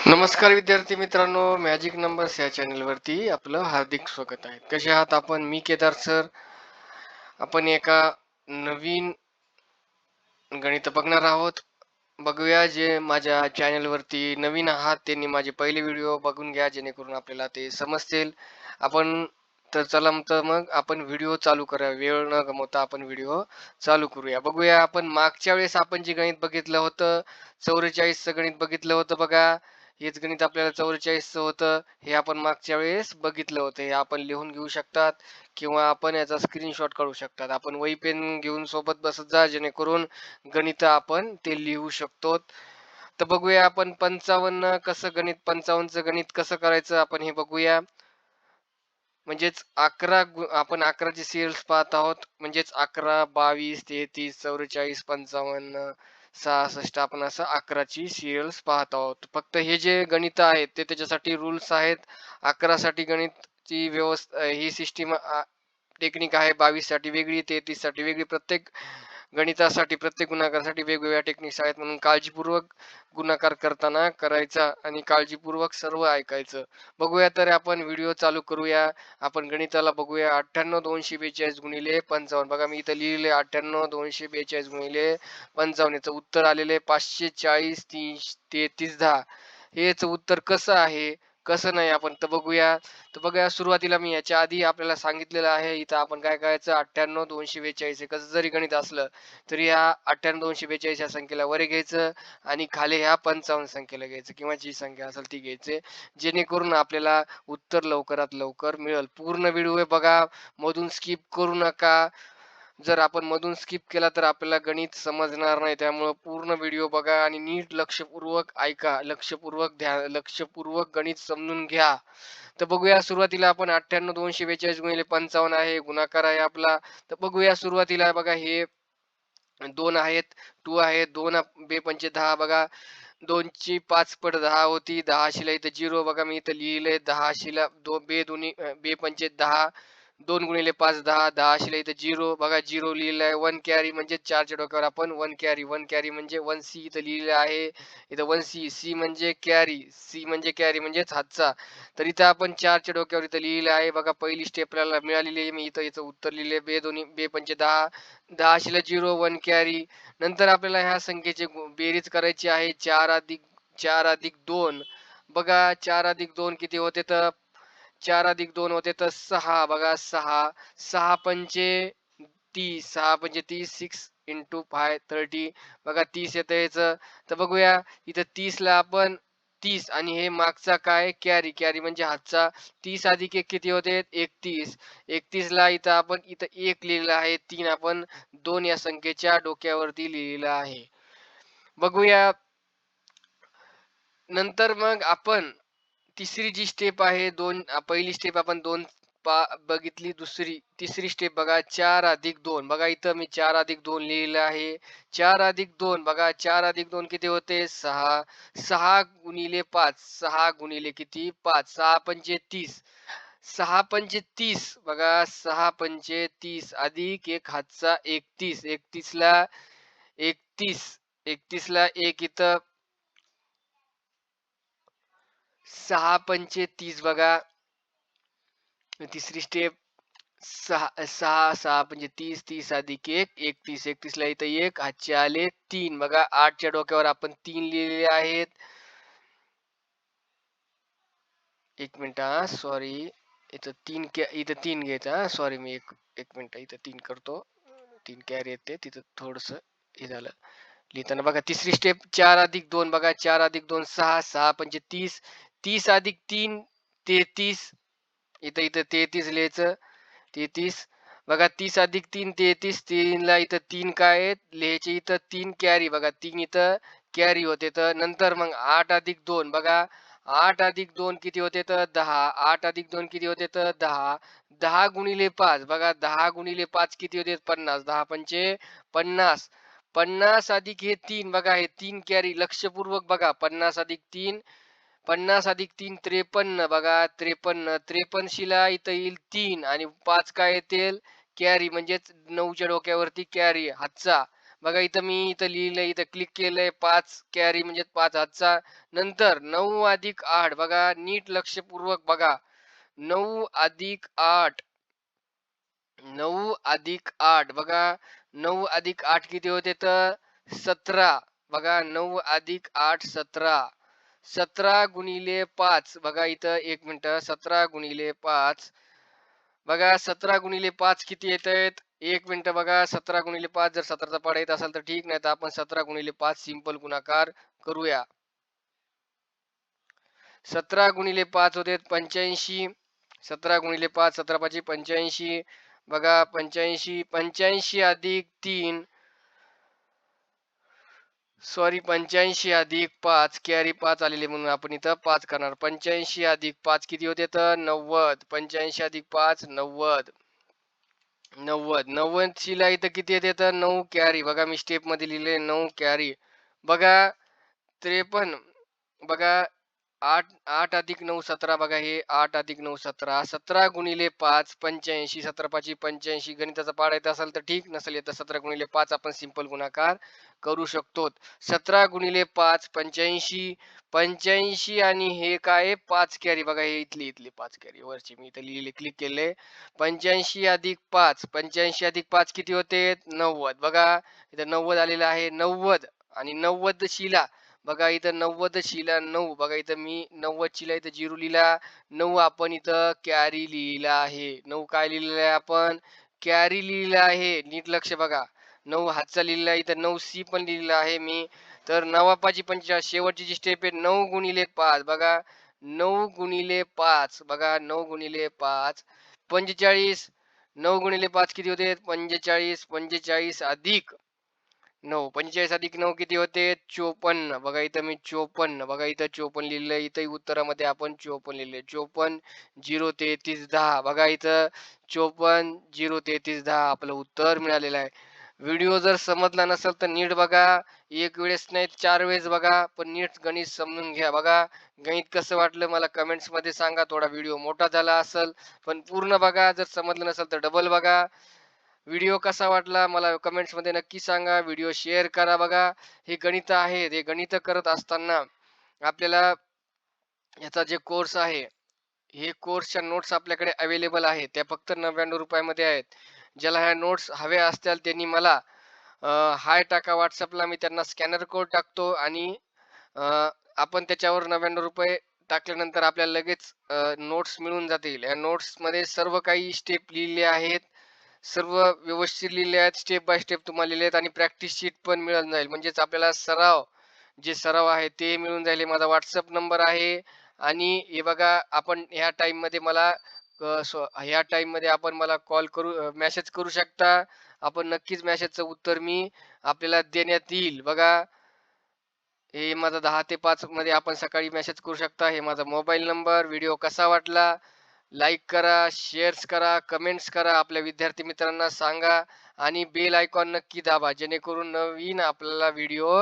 नमस्कार विद्यार्थी मित्रांनो, मॅजिक नंबर्स या चॅनलवरती आपलं हार्दिक स्वागत आहे. कसे आहात आपण? मी केदार सर. आपण एका नवीन गणित बघणार आहोत. बघूया, जे माझ्या चॅनलवरती नवीन आहात त्यांनी माझे पहिले व्हिडिओ बघून घ्या, जेणेकरून आपल्याला ते समजतील. आपण तर मग आपण व्हिडिओ चालू करूया. वेळ न गमावता आपण व्हिडिओ चालू करूया. बघूया, आपण मागच्या वेळेस आपण जे गणित बघितलं होतं, 44चं गणित बघितलं होतं बघा. हेच गणित आपल्याला 44चं होतं. हे आपण मागच्या वेळेस बघितलं होतं. हे आपण लिहून घेऊ शकतात किंवा आपण याचा स्क्रीनशॉट काढू शकतात. आपण वही पेन घेऊन सोबत बसत जा, जेणेकरून गणित आपण ते लिहू शकतो. तर बघूया आपण 55 कसं गणित 55चं गणित कसं करायचं आपण हे बघूया. म्हणजेच आपण 11चे सिरियल्स पाहत आहोत. म्हणजेच 11, 22, 33, 44, 55, 66 आपण असं 11ची सिरियल्स पाहत आहोत. फक्त हे जे गणित आहेत ते त्याच्यासाठी रूल्स आहेत. 11 साठी गणितची व्यवस्था ही सिस्टीम टेक्निक आहे, 22 साठी वेगळी, 33 साठी वेगळी. प्रत्येक गणितासाठी, प्रत्येक गुणाकारासाठी वेगवेगळ्या टेक्निक्स आहेत. म्हणून काळजीपूर्वक गुणाकार करताना करायचा आणि काळजीपूर्वक सर्व ऐकायचं. बघूया, तर आपण व्हिडिओ चालू करूया. आपण गणिताला बघूया. 98 242 गुणिले 55. बघा, मी इथं लिहिले 98 242 गुणिले 55. याचं उत्तर आलेले 540 33 10. हेच उत्तर कसं आहे कसं नाही आपण तर बघूया. तर बघा, सुरुवातीला मी याच्या आधी आपल्याला सांगितलेलं आहे. इथं आपण काय करायचं, 98 242 हे कसं जरी गणित असलं तरी ह्या 98 242 या संख्येला वर घ्यायचं आणि खाली ह्या 55 संख्येला घ्यायचं किंवा जी संख्या असेल ती घ्यायची, जेणेकरून आपल्याला उत्तर लवकरात लवकर मिळेल. पूर्ण व्हिडिओ बघा, मधून स्किप करू नका. जर आपण मधून स्किप केला तर आपल्याला गणित समजणार नाही. त्यामुळं पूर्ण व्हिडिओ बघा आणि नीट लक्षपूर्वक ऐका, लक्षपूर्वक गणित समजून घ्या. तर बघूया, सुरुवातीला आपण 98 242 गुणिले 55 आहे, गुणाकार आहे आपला. तर बघूया, सुरुवातीला बघा हे 2 आहेत, 2 आहे, 2 बे पंचे 10. बघा, 2 ची 5 पट 10 होती. 10 शिला इथं 0. बघा, मी इथं लिहिलंय 10 शिला बे पंचे 10. 2 गुणिले 5 10. 10 शिला इथं 0. बघा, 0 लिहिलंय. 1 कॅरी म्हणजे 4च्या डोक्यावर आपण 1 कॅरी म्हणजे 1 सी इथं लिहिलेलं आहे. इथं 1 सी, सी म्हणजे कॅरी, सी म्हणजे कॅरी म्हणजेच हातचा. तर इथं आपण 4च्या डोक्यावर इथं लिहिलेलं आहे. बघा, पहिली स्टेप आपल्याला मिळालेली आहे. मी इथं याचं उत्तर लिहिले. बे पंचे 10. 10 शिला 0, 1 कॅरी. नंतर आपल्याला ह्या संख्येची बेरीज करायची आहे. 4 अधिक 2. बघा, 4 अधिक 2 किती होते, तर 4 अधिक 2 होते तर 6. बघा, 6. 6 पंचे 30. 6 पंचे 30. 6 इंटू 5 30. बघा, 30 येतं याचं. तर बघूया, इथं 30 ला आपण 30 आणि हे मागचा काय कॅरी, कॅरी म्हणजे हातचा. 30 अधिक 1 किती होते, 31. 31 ला इथं आपण इथं 1 लिहिलेलं आहे. 3 आपण 2 या संख्येच्या डोक्यावरती लिहिलेलं आहे. बघूया, नंतर मग आपण तिसरी जी स्टेप आहे, पहिली स्टेप आपण 2 बघितली. तिसरी स्टेप बघा, 4 अधिक 2. बघा, इथं मी 4 अधिक 2 लिहिलेलं आहे. 4 अधिक 2 बघा, 4 अधिक 2 किती होते, 6. 6 गुणिले 5. 6 गुणिले किती, 5. 6 पंचे 30. 6 पंचे 30. बघा, 6 पंचे 30 अधिक एक हातचा 31. 31 ला 31. 31 ला 1 इथं. 6 पंचे 30. बघा, तिसरी स्टेप. 6 पंचे 30. 30 अधिक 1 31. 31 ला इथं 1 हातचे आले 3. बघा, 8च्या डोक्यावर आपण 3 लिहिलेले आहेत. एक मिनिट हा, सॉरी. इथं 3 घ्यायचा. सॉरी, मी एक एक मिनिट इथं 3 करतो. 3 कॅरी येते तिथं, थोडस हे झालं लिहिताना. बघा, तिसरी स्टेप 4 अधिक 2. बघा, 4 अधिक 2 6. 6 पंचे 30. 30 अधिक 3 33. इथं इथं 33 लिहायचं. 33. बघा, 30 अधिक 3 33. 3 ला इथं 3 काय आहेत लिहायचे, इथं 3 कॅरी. बघा, 3 इथं कॅरी होते. तर नंतर मग 8 अधिक 2. बघा, 8 अधिक 2 किती होते, तर 10. 8 अधिक 2 किती होते, तर 10. 10 गुणिले 5. बघा, 10 गुणिले 5 किती होते, 50. 10 पंचे 50. 50 अधिक हे 3. बघा, हे 3 कॅरी. लक्षपूर्वक बघा, 50 अधिक 3. 50 अधिक 3 53. बघा, 53. 53 शिला इथं येईल 3 आणि 5 काय येतील, कॅरी म्हणजेच 9च्या डोक्यावरती कॅरी हातचा. बघा इथं मी इथं लिहिलंय, इथं क्लिक केलंय 5 कॅरी म्हणजे 5 हातचा. नंतर 9 अधिक 8 बघा नीट लक्षपूर्वक बघा. 9 अधिक 8 9 अधिक 8 बघा 9 अधिक 8 किती होते तर 17 बघा 9 अधिक 8 17 17 गुणिले 5 बघा इथं 1 मिनिट 17 गुणिले 5 बघा 17 गुणिले 5 किती येत आहेत 1 मिनिट बघा 17 गुणिले 5 जर 17चा पाढा येत असेल तर ठीक नाही तर आपण 17 गुणिले 5 सिंपल गुणाकार करूया 17 गुणिले 5 होते 85 17 गुणिले 5 17 5 85 बघा 85 85 अधिक 3 सॉरी 85 अधिक 5 कॅरी 5 आलेले म्हणून आपण इथं 5 करणार 85 अधिक 5 किती होते तर 90 85 अधिक 5 90 90 90 ला इथं किती येते तर 9 कॅरी बघा मी स्टेप मध्ये लिहिले 9 कॅरी बघा 53 बघा 8 8 अधिक 9 17 बघा हे 8 अधिक 9 17 17 गुणिले 5 85 17 5 85 गणिताचा पाढा येत असेल तर ठीक नसेल येतं 17 गुणिले 5 आपण सिंपल गुणाकार करू शकतो 17 गुणिले 5 85 85 आणि हे काय 5 कॅरी बघा हे इथली 5 कॅरी वरची मी इथं लिहिले क्लिक केले 85 अधिक 5 85 अधिक 5 किती होते 90 बघा इथं 90 आलेलं आहे 90 आणि 90 शिला बघा इथं 90 शिला 9 बघा इथं मी 90 शिला इथं 0 लिहिला 9 आपण इथं कॅरी लिहिला आहे 9 काय लिहिलेलं आहे आपण कॅरी लिहिला आहे नीट लक्ष बघा 9 हातचा लिहिलेला आहे इथं 9 सी पण लिहिलेला आहे मी तर 9 पंचेचाळीस शेवटची जी स्टेप आहे 9 गुणिले 5 बघा 9 गुणिले 5 बघा 9 गुणिले 5 45 9 गुणिले 5 किती होते 45 45 अधिक 9 45 अधिक 9 किती होते 54 बघा इथं मी 54 बघा इथं 54 लिहिलंय इथं उत्तरामध्ये आपण 54 लिहिले 54 0 33 10 बघा इथं 54 0 33 10 आपलं उत्तर मिळालेलं आहे व्हिडिओ जर समजला नसेल तर नीट बघा एक वेळेस नाही 4 वेळेस बघा पण नीट गणित समजून घ्या बघा गणित कसं वाटलं मला कमेंट्स मध्ये सांगा थोडा व्हिडिओ मोठा झाला असेल पण पूर्ण बघा जर समजलं नसेल तर डबल बघा व्हिडिओ कसा वाटला मला कमेंट्स मध्ये नक्की सांगा व्हिडिओ शेअर करा बघा हे गणित आहेत हे गणित करत असताना आपल्याला याचा जे कोर्स आहे हे कोर्सच्या नोट्स आपल्याकडे अवेलेबल आहेत त्या फक्त 99 रुपयामध्ये आहेत ज्याला ह्या नोट्स हव्या असतील त्यांनी मला हाय टाका व्हॉट्सअपला मी त्यांना स्कॅनर कोड टाकतो आणि आपण त्याच्यावर 99 रुपये टाकल्यानंतर आपल्याला लगेच नोट्स मिळून जातील या नोट्स मध्ये सर्व काही स्टेप लिहिलेले आहेत सर्व व्यवस्थित लिहिले आहेत स्टेप बाय स्टेप तुम्हाला लिहिले आहेत आणि प्रॅक्टिस शीट पण मिळून जाईल म्हणजेच आपल्याला जे सराव आहे ते मिळून जाईल हे माझा व्हॉट्सअप नंबर आहे आणि हे बघा आपण ह्या टाइम मध्ये मला ह्या टाइम मध्ये आपण मला कॉल करू मेसेज करू शकता आपण नक्कीच मेसेजचं उत्तर मी आपल्याला देण्यात येईल बघा हे माझा 10 ते 5 मध्ये आपण सकाळी मेसेज करू शकता हे माझा मोबाईल नंबर व्हिडिओ कसा वाटला लाईक करा शेअर्स करा कमेंट्स करा आपल्या विद्यार्थी मित्रांना सांगा आणि बेल आयकॉन नक्की दाबा जेणेकरून नवीन आपल्याला व्हिडिओ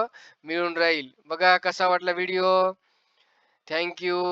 मिळून राहील बघा कसा वाटला व्हिडिओ थँक्यू